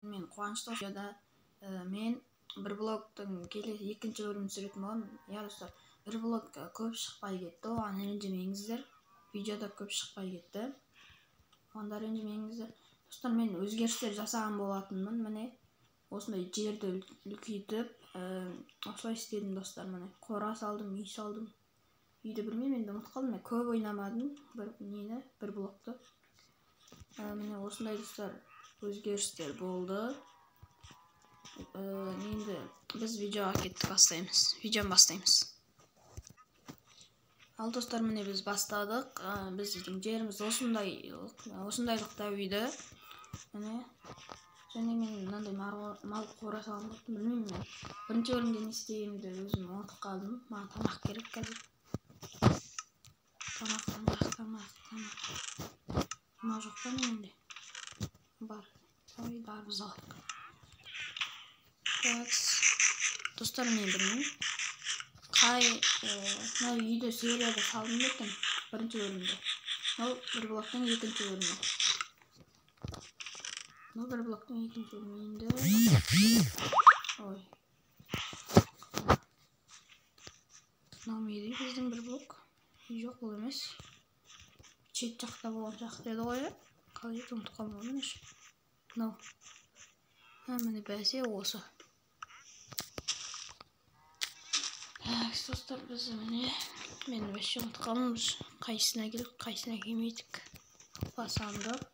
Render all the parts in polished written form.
Мен қуанышты видеода мен бір блогтың келесі екінші бөлімін түсіретін боламын. Иә достар, бір блог көп шықпай кетті, оған ренжімеңіздер. Видеода көп шықпай кетті, оған ренжімеңіздер. Достар, мен өзгерістер жасаған болатынмын. Міне осындай жерді үлкейтіп, осылай істедім достар. Міне қора салдым, үй салдым. Үйді білмеймін, енді ұмытып қалдым. Көп ойнамадым бір блокты. Міне осындай достар өзгерістер болды. Енді біз видеоға кеттік, бастаймыз. Ал достар, міне біз бастадық. Біздің жеріміз осындайлықта үйді. Міне және мен мынандай мал қора салғым келді. Білмеймін, мен бірінші бөлімде не істегенімді өзім ұмытып қалдым. Маған тамақ керек қазір. Тамақ. Мал жоқ па менде? Бар. Барбыз алайық. Достар, мен білмеймін. Мына үйді серияда салдым екен, бірінші бөлімде. Ол бір блоктың екінші бөлімі. Ой. Мынау мейді біздің бір блок. Жоқ, бұл емес. Шет жақта болған жақта еді ғой. Қалай еді, ұмытып қалмадым. Мынау. Міне бәсе осы. Достар, біз мен бәсе ұмытып қалмамыз. Қайсына келіп, қайсына келмейдік. Басандық.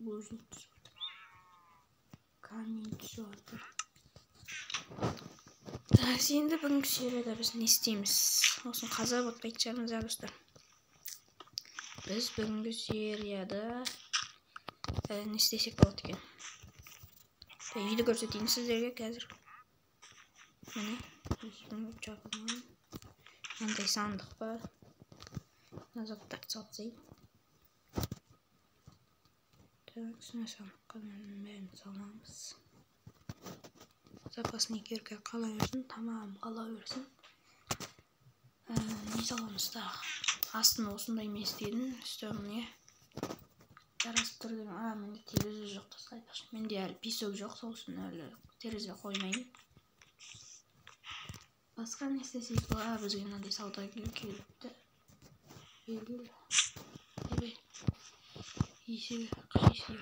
Бөжін түсіп отыр. Камин түсіп отыр. Енді бүгінгі серияда біз не істейміз? Осын қаза ботпайтын шығармыз, достар. Біз бүгінгі серияда не істесек болады екен? Үйді көрсетейін сіздерге қазір. Міне, үстіңгі жабылған. Мынандай сандық бар. Назаттарды салсай. Сына сандыққа бәрін саламыз. Запасный керге қала берсін, тамағым қала берсін. Не саламыз да? Астын осындай мен істедім, үстіміне жарастырдым. Менде терезе жоқ, тастайық. Менде әлі песок жоқ, сол үшін әлі терезе қоймайын. Басқа не істесек болады? Бізге мынандай саудагер келіпті. Белгілі. Есегі қайсыр.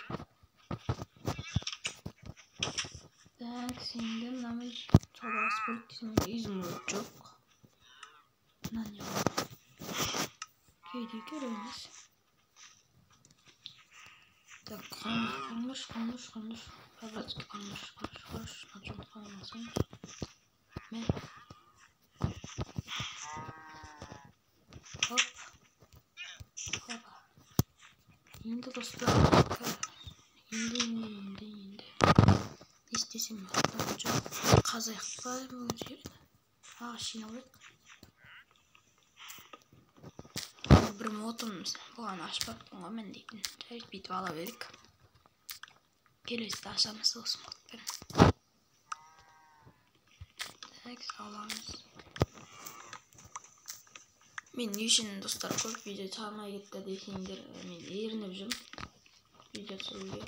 Сенде мынамыз саудағасы бөліктесімен изумруд жоқ. Мына не бар? Кейде керек емес. Так, қамыш. Павлатский қамыш. Жұмыртқа алмасың. Мен. Хоп. Енді достар. Енді. Істесем жоқ. Қазайық па бұл жерді? Шиналайық. Бір мотым бұған ашпаппын ғой мен дейтін. Жарайды, бүйтіп ала берік. Келесіде ашамыз осы мотпен. Так, аламыз. Мен үшін достар көп видео шығармай кетті десеңдер, мен ерініп жүрмін видео түсіруге.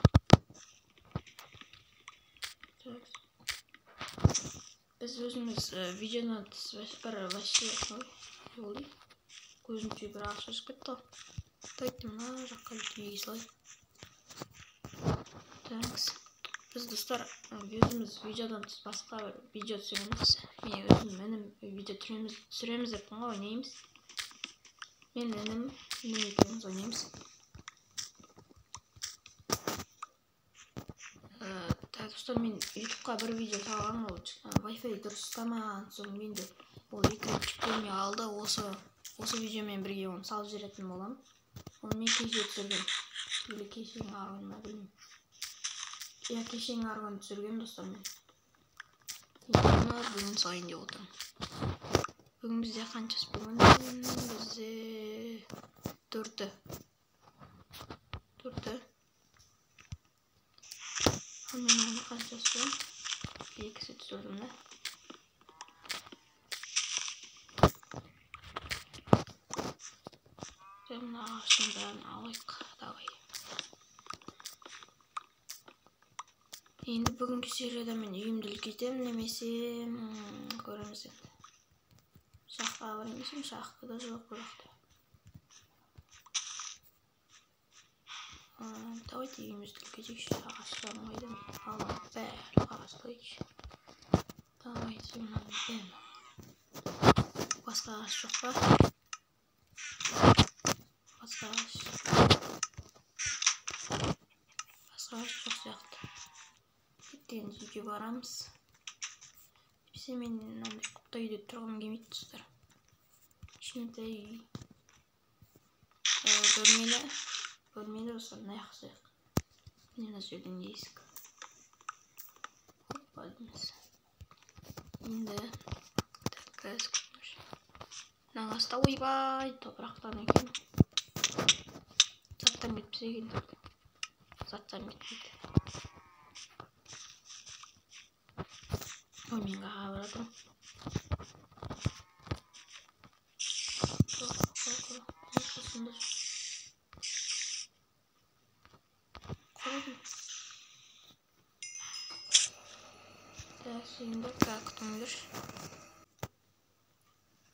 Біз өзіміз видеоны бір ваще жолдей. Көзімше бір ақша шықып кетті ғой. Тайттым, мына жаққа үйге салайық. Біз достар өзіміз видеодан тыс басқа бір видео түсіреміз. Мен өзім видео түсіреміз деп ойнаймыз. Мен екеуміз ойнаймыз. Достар, мен ютубқа бір видео салған, ол Wi-Fi дұрыс ұстамаған соң менде ол екі жүктеме алды. Осы видеомен бірге оны салып жіберетін боламын. Оны мен кеше түсірген. Или кешенің арғын ма білмеймін. Я кешенің арғын түсірген достар мен. Бүгін сайын деп отырмын. Бүгін бізде қаншасы? Бүгін бізде 4-ті. Мен оны қаншасы? 2-сі түсірдім да. Мына ағаштың бәрін алайық. Давай. Енді бүгінгі серияда мен үйімді үлкейтемін, немесе көреміз енді. Шахтаға барамыз, шахта да жоқ бұл жақта. Давайте үйімізді үлкейтейікші, ағаштарын қайдан аламын, бәрі қағаз қойайықшы. Давайте мынаны бәрін. Басқа ағаш жоқ па? Басқа ағаш жоқ сияқты. Енді үйге барамыз. Бесе мен құттай үйде тұрғым келмейді достар. Кішкентай үй. Бөлмелі достар, мына жақсайық. Міне мына жерден есік. Опа дейміз. Енді газ көрмеш. Мына аста ойбай топырақтан екен. Заттан кетпесе екен. Заттан кетпейді. Ой, мен қаға барадым.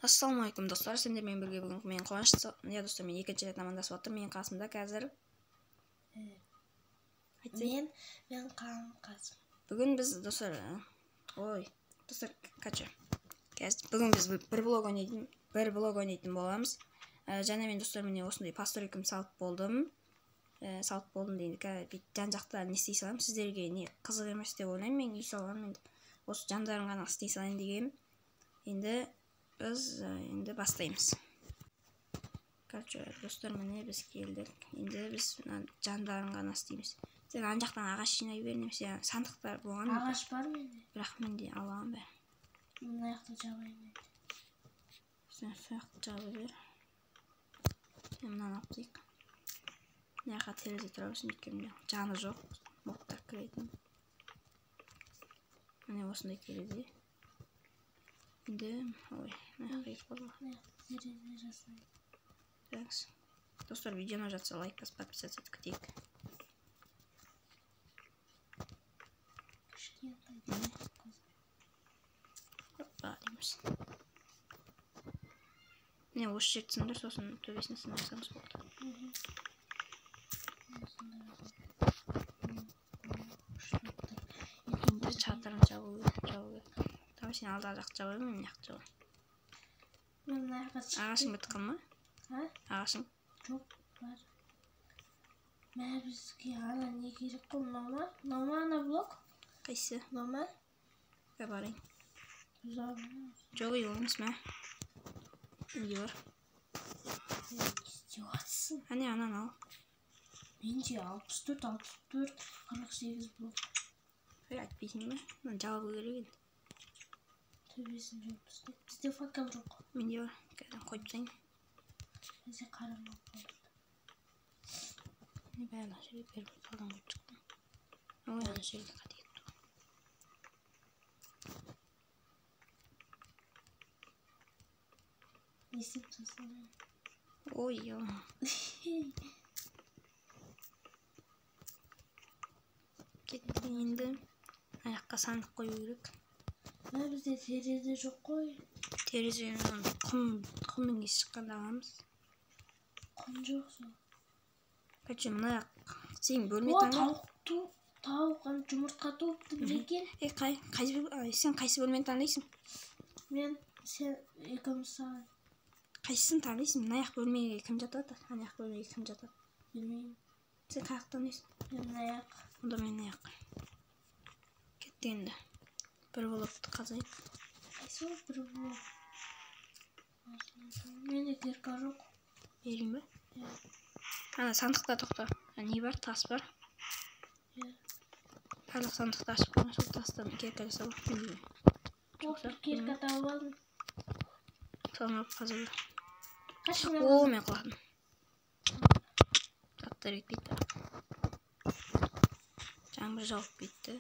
Ассалаумағалейкум достар, сендермен бірге бүгін мен Қуаныш. Достар, мен екінші рет амандасып отырмын. Менің қасымда қазір мен Қасым. Бүгін біз достар, бүгін біз бір блог ойнайтын боламыз. Және мен достар, міне осындай постройкам салып болдым. Енді жан жақта не істей салам, сіздерге не қызық емес деп ойлаймын. Мен үй саламын, енді осы жандарын ғана істей салайын деген. Енді біз бастаймыз. Достар, міне біз келдік. Енді біз жандарын ғана істейміз. Сен ан жақтан ағаш жинай бер, немесе сандықтар болған. Ағаш бар менде. Бірақ менде аламын бәрі. Мына жақта жабайын. Сен сияқты жабы бер. Сен мынаны алып дейік. Мына жаққа терезе тұра берсін, өйткені жаны жоқ. Моттар кіретін. Міне осындай терезе. Енді, мына жаққа болған. Терезе жасайын. Жақсы. Достар, видеоны жатса лайк басып, подписаться етіп кетейік. Міне осы жерді сындыр, сосын төбесіне сындырсаңыз болды. Енді чатырын жабу керек. Давай сен алдағы жақты жабайын, мен мына жақты жабайын. Ағашың бітті ма? Ағашың? Жоқ, бар. Мә бізге ана не керек қой, мынау ма ана блок? Қайсы? Мынау ма? Барайын. Жоқ емес мә. Менде бар. Істеватсың. Әне анан ал. Менде 64, 48 блок. Айтпайсың ба? Жабу керек енді. Төбесін жоқ бізде. Бізде факел жоқ. Менде бар. Қайдан қойып тастайын. Бізде қарамақ болды. Не бәрі жерге беріп қалдан қойып шықтым. Ой, ана жерге қате кетті. Есіп жасын. Ой, кетті енді. Аяққа сандық қою керек. Бізде терезе жоқ қой. Терезенің құмның есі шыққанда аламыз. Құм жоқ сол. Мына сен бөлме таңда. Тауық жұмыртқа туыпты бір екен. Сен қайсы бөлмені таңдайсың? Сен екеуміз саған. Қайсысын таңдайсың? Мына аяқ бөлмеге кім жатады? Ана аяқ бөлмеге кім жатады? Білмеймін. Сен қай жақтан таңдайсың? Мен мына аяқ. Онда мен мына аяқ. Кетті енді. Бір блокты қазайық. Қайсы ол бір блок? Менде кірка жоқ. Берейін ба? Ана сандықта тоқта. Не бар? Тас бар? Барлық сандықты ашып қойған, сол тастан кірка жасау. Кірка тауып алдым. Соны алып қазір. Қашын мен құладым. Заттар кетпейді. Жаңбыр жауып кетті.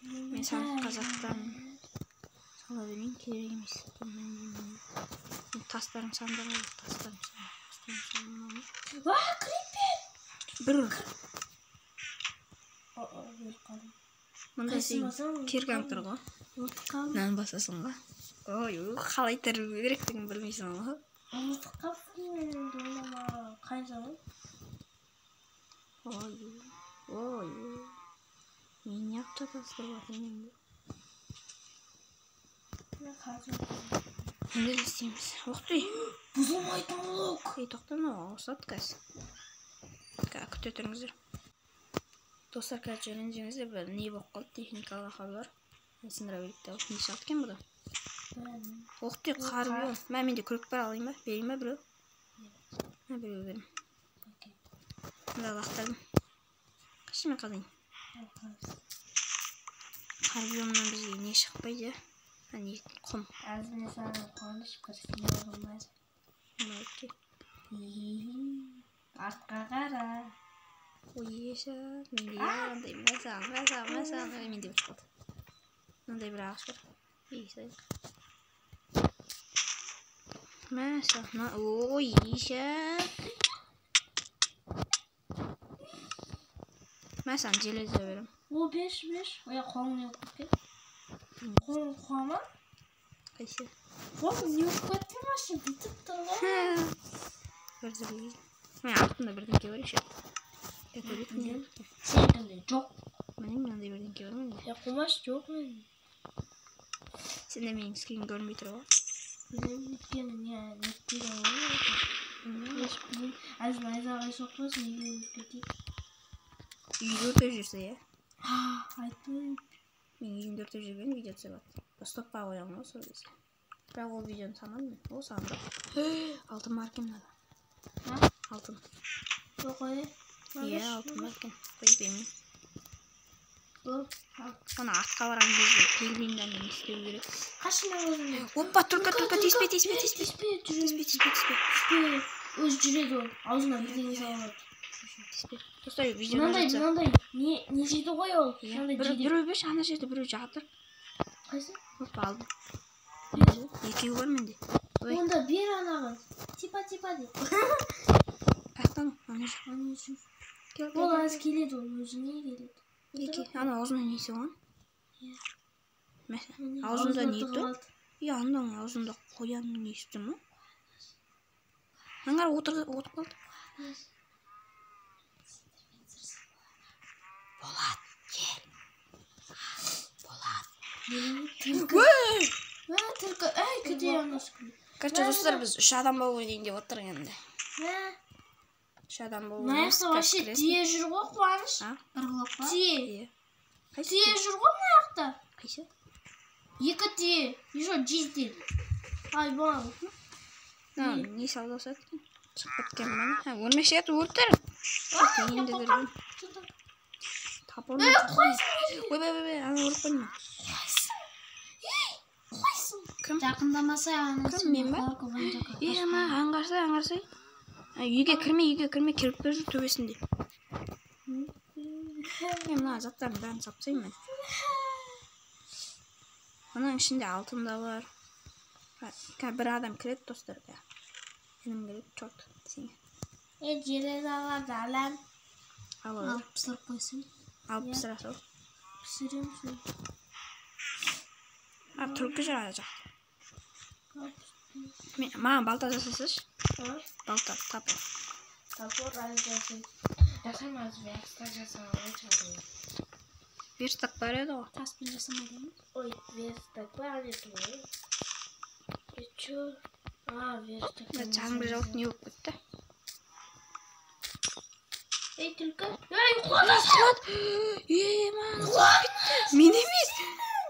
Мен сандыққа заттан сала берейін, керек емес. Тастарым сандығы, тастарым сандығы. Крипер! Бір. Мындай сен кергаңтыр ғой. Нан басасың ғой. Ой, қалай тірілу керектігін білмейсің ғой. Ұмытып қалыппын енді ойлама. Қайда ғой? Ой. Мен не yaptı tasdırlatım енді. Ne қазір? Енді істейміз. Оқтай. Бұзылмайтын блок. Тоқтама, осат кәз. Күте тұрыңыздар. Достар, короче, ренжіңізде бір не болып қалды, техникалық ақаулар. Сындыра беректі алып, не шығады екен бұда? Оқтай, қар бұл. Менде күрек бар алайын ба? Берейін ба біреу? Біреу берейін. Мұнда лақтардым. Қашты мен қалайын? Қар бұлымнан бізге не шықпайды? Не құм. Әзіне саған қуаныш көрсіне olmaz. Мәке. Артқа қара. Ой, еша. Менде андай мәсаған. Менде бір қалды. Мынандай бір ағаш бар. Ейсай. Мәсаған. Ой, еша. Мәсаған железе берем. О, беш. Оя қолың не өкіп кет? Қолың қуама? Қайсы? Қолың не өкіп кетті машын? Бітіп тұр ғой. Бірдірейін. Мен артында бірдеңке бар еше. Сенде жоқ. Менің мынандай бірдеңке бар менде. Қумаш жоқ менде. Сенде менің скрин көрмей тұр ғой. Білем өткені не өткені ғой. Еш білем. Әзін айзағай соқпасын, үйден өткетейік. Үйде өртеп жүрсе, е? Айтпайым. Мен үйінде өртеп жүрген видео түсіріп. Стопқа қоямын ғой сол кезде. Бірақ ол видеоны санадым мен. Ол сағында. Алтын бар екен мынада. Алтын. Жоқ ой. Иә, алтын бар екен. Қой бермеймін. Оны артқа барған кезде пингвиннен не істеу керек? Қашымен өзінде. Опа, түрка, теспе. Өз жүреді ол. Аузына бірдеңе салады. Теспе. Достар, видеоны жатса. Мынандай. Не жейді ғой ол? Біреу беш, ана жерде біреу жатыр. Қайсы? Опа, алдым. Екеу бар менде. Онда бер анаған. Типа деп. Ақтан, ана жүр. Ол аз келеді, ол өзіне келеді. Ана аузында несі оған? Аузында не тұр? Ананың аузында қоянның несі тұр ма? Аңғар отырып қалды. Болат, кел. Болат. Түлкі, күте анашқын. Короче, достар, біз 3 адам болу дейін деп отырық енді. 3 адам болу. Маяқта вообще тие жүр ғой, қуаныш. Бір блок па? Тие. Тие жүр ғой маяқта. Қайсы? 2 тие. Еще жезден. Ай, бау. Не саудасы екен? Шығып кеткен бәне. Өлмеші еді өрттер. Енді көрген. Тапырын. Қойсын. Ой, ана өліп қойын ма? Қойсын. Кім? Жақындамаса анасы. Кім, мен ба? Ма, аңғарсай. Үйге кірме, кіріп бер жүр төбесінде. Мен мына заттардың бәрін сапсайым мен. Оның ішінде алтын да бар. Бір адам кіреді, достар. Менің кіреді, чорт. Желен алады, алам. Алып пісіріп қойсын. Алып пісіра сол. Пісірем сол. Түлкі жүр ана жақ. Маған балта жасасыш. Балта, тапыр. Тапыр, әлі жасай. Жасайм аз верстак жасауы чағылы. Верстак бар еді ғой. Таспен жасамайды ма? Ой, верстак бар еді ғой. Чё? Верстак. Жаңбыр жауып не болып кетті? Ей, түлкі. Ей, құлад!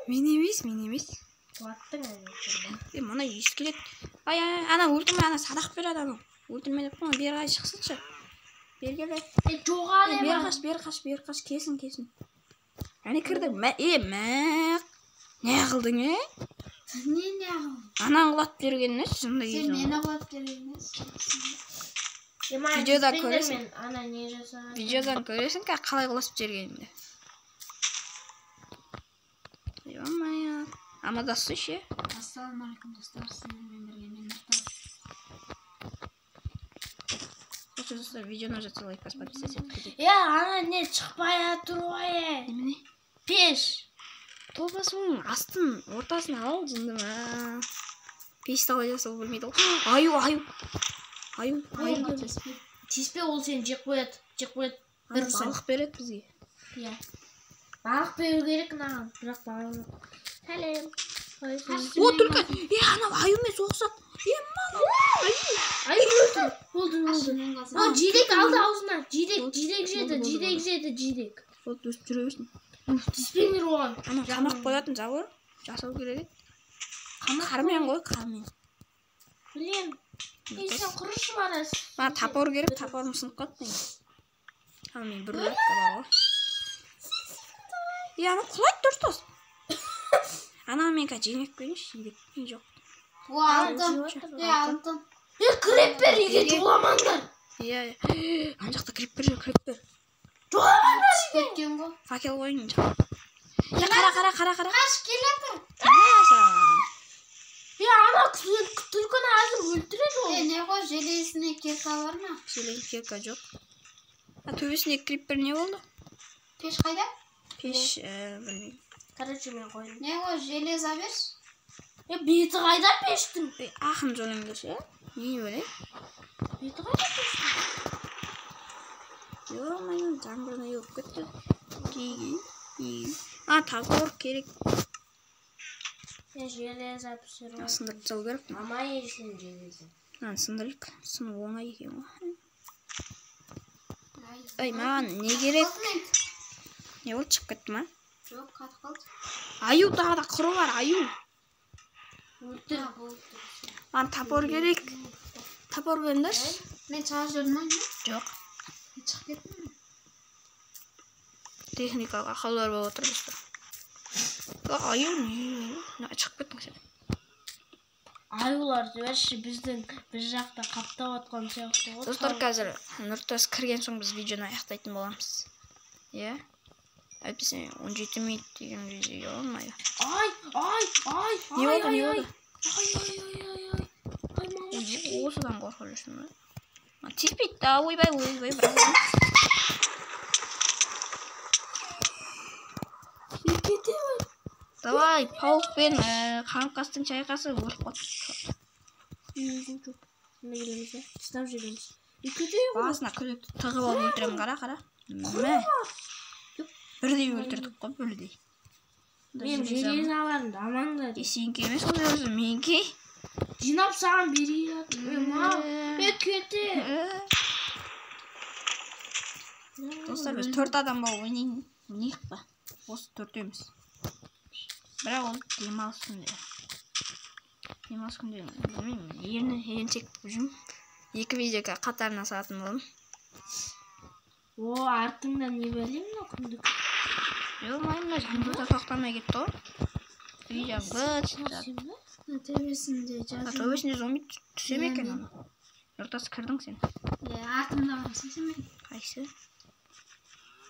Мен емес. Құлаттың әлі. Мұна ес келеді. Ана өлтірме, ана садақ береді ана. Өлтірме деп қойма, бері қай шықсыншы. Бері келді. Жоғал ема. Бері қаш, кесін. Әне кірді. Не қылдың, Не қылдың? Анаң құлат бергеніне шында кезің. Сен мені құлат бергеніне. Видеодан көресің. Ана не жасаған? Видеодан көресің, қалай құласып жергенімді. Ё-моё. Амадасы ше. Ассалаумағалейкум достар, сіздермен бірге мен Нұртас. Достар, видеоны жатса лайк басып подписаться етіп кетейік. Ана не шықпай тұр ғой. Пеш. Топасының астын ортасына ал жындыма. Пешті қалай жасау білмейді ғой. Аю. Тиіспе, ол сені жеп қояды. Бір балық береді бізге. Иә. Балық беру керек маған. Бірақ балық. Сәлем. О, только. Анау аюмен соғысады. Аю өлді. Болды. Жидек алды аузына. Жидек жеді. Вот өстіп жүре берсін. Тиіспеңдер оған. Ана қамақ қоятын забор жасау керек еді. Қармен ғой, қармен. Білем. Сен құрышы барасың. Маған тапор керек, тапорым сынып қалды. Мен бір рөлікке бар ғой. Ана құлайды дұрыстас. Ана мен қазір жеңек берейінші, жидек жоқ. Алдым. Креппер еге жоламаңдар. Ана жақта креппер. Жоламаңдар кеткен ғой. Факел қойын. Қара. Қаш келеді. Ана түлкіні азыр өлтіреді ол. Не ғой, желесіне кека бар ма? Желесіне кека жоқ. Төбесіне криппер не болды? Пеш қайда? Пеш, білмеймін. Короче, мен қойдым. Не ғой, железа берші. Беті қайда пештің? Ақын жолыңды ше? Не өлей? Беті қайда пештің? Жоқ, жаңбырына еліп кетті. Кейген. Тапор керек. Железа пісіру. Сындырып тастау керек. Мама есін железа. Сындырып. Сыны оңай екен ғой. Маған не керек? Не болды, шығып кетті ма? Жоқ, қатып қалды. Аю тағы да құры бар, аю. Өлтір. Маған тапор керек. Тапор беріңдерші. Мен шыға жүрмеймін. Жоқ. Шығып кеттім. Техникаға ақылдар болып отырмыз. Аю не? Шығып кеттің сен. Аюлар жіберші, біз жақта қаптап отқан сияқты ғой. Достар, қазір Нұртас кірген соң біз видеоны аяқтайтын боламыз. Иә? Әйтпесе 17 минут деген видео болмайды. Не болды? Осыдан қорқып жүрсің бе? Тиіспейді да, ойбай, Давай, пауықпен қаңқастың шайқасы өліп қоты. Тыстап жүреміз. Басына күлекті тығып алып өлтірем, қара. Мә. Бірдей өлтірдік қой, бірдей. Мен железаларымды амаңдар. Сенке емес ол өзі, менке. Жинап саған берейін. Кете. Достар, біз 4 адам болып ойнайық па? Осы 4-еміз. Бірақ ол демалыс күнде. Демалыс күнде, білмеймін, еріншек жүрмін. 2 видеоға қатарына сағатын болым. Артыңда не бәлем күндік? Жоқ, майымда жаңбырда тоқтамай кетті ғой. Видео бұт жатыр. Төбесінде жазым. Төбесінде зомби түсем екен ана. Ортасы кірдің сен. Артымда барсың сен мен. Қайсы?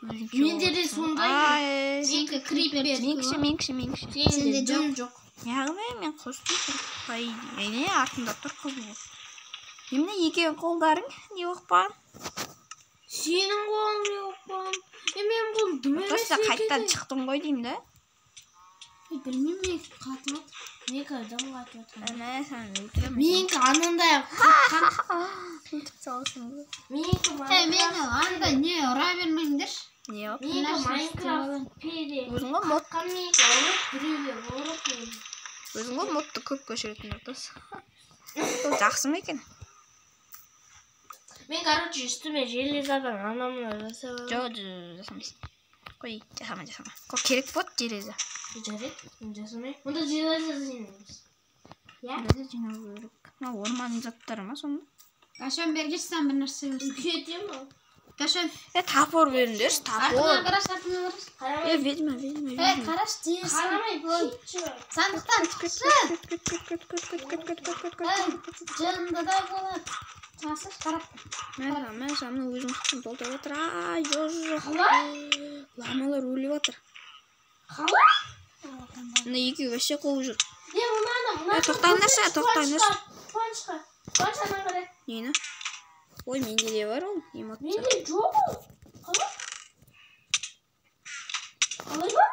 Менде де сондай. Сенкі крипер. Менкіші. Сенде жөн жоқ. Яғымен мен қостым. Не артында тұр қыз бұл. Еміне екеуін қолдарың не оқпан? Сенің қолың не оқпан? Мен бұл дүмелес екеді. Қайттан шықтың ғой деймін да? Білмейм мен қатып отыр. Некі адам қатып отыр. Сән өлтірем. Менкі анандай Өлтіп салысың ғой. Мені андай не ұра бермеңдер. Не оп? Менкі Майнкрафт педе. Өзің ғой мод. Қамейкі ұрып біреулер ұрып еді. Өзің ғой модты көп көшіретін ұртас. Ол жақсы ма екен? Мен, короче, үстіме железадан анамына жасап. Жоқ, жасамайсың. Қой, жасама. Қой, керек болды железа. Жарайды, жасамай. Онда железа жинаймыз. Железа жинау керек. Орманның заттары ма сонда? Қашан бергешсен бір нәрсе көрсін. Кете ма? Қашан? Тапор беріңдерші, тапор. Артыңа қараш. Ведьма. Қараш дейсің. Қарамай, кетші. Сандықтан шықшы. Жындыдай болады. Жасыш қарап. Мен самны өзің құтын толтап отыр. Жоқ. Ламалар өліп отыр. Қалай? Мына екеуі вообще қуып жүр. Мына. Тоқтаңдаршы. Қуаншадан қарай. Нені? Ой, менде де бар ол, эмоция. Менде жоқ ол. Қалай? Қалай бар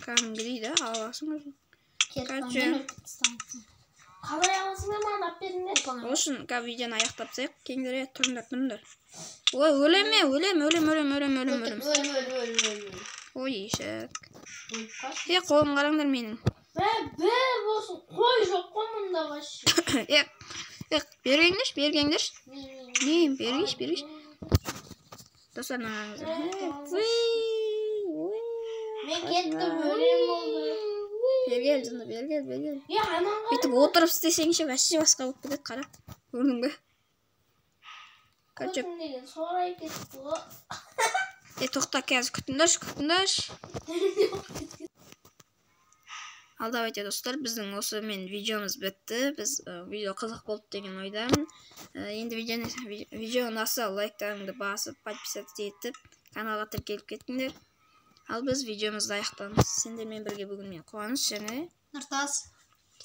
Кәдімгідей да аласың өзің. Короче. Қалай аласың ба маған алып беріңдер. Ол үшін видеоны аяқтап тастайық. Кеңдер, тұрыңдар. Ой, өлеме. Ой, ешек. Қолым қараңдар менің. Бір болсын, қой жоқ қой мұнда вообще. Бергеңдерші. Не, бергеш. Достар, нағаңыздар. Мен кеттім, өлем болды. Бергел. Ананға Бүйтіп отырып істесеңші, вообще басқа болып кетеді, қара. Көрдің бе? көтім деген сорай кетті ғой. Тоқта, қазір күтіңдерші. Ал давайте достар, біздің осы видеомыз бітті. Біз видео қызық болды деген ойдамын. Енді видеоны аса лайктарыңды басып, подписаться етіп, каналға тіркеліп кеттіңдер. Ал біз видеомызды аяқтаймыз. Сендермен бірге бүгін мен Қуаныш және Нұртас.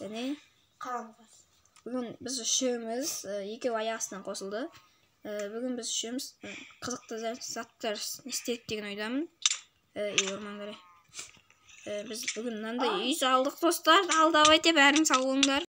және Қаламқас. бүгін біз үшеуміз екеу аяғысынан қосылды. Бүгін біз үшеуміз қызықты заттар істедік деген ойдамын. Орман қарай. Біз бүгін мынандай үй салдық достар. Ал давайте бәрін сау болыңдар.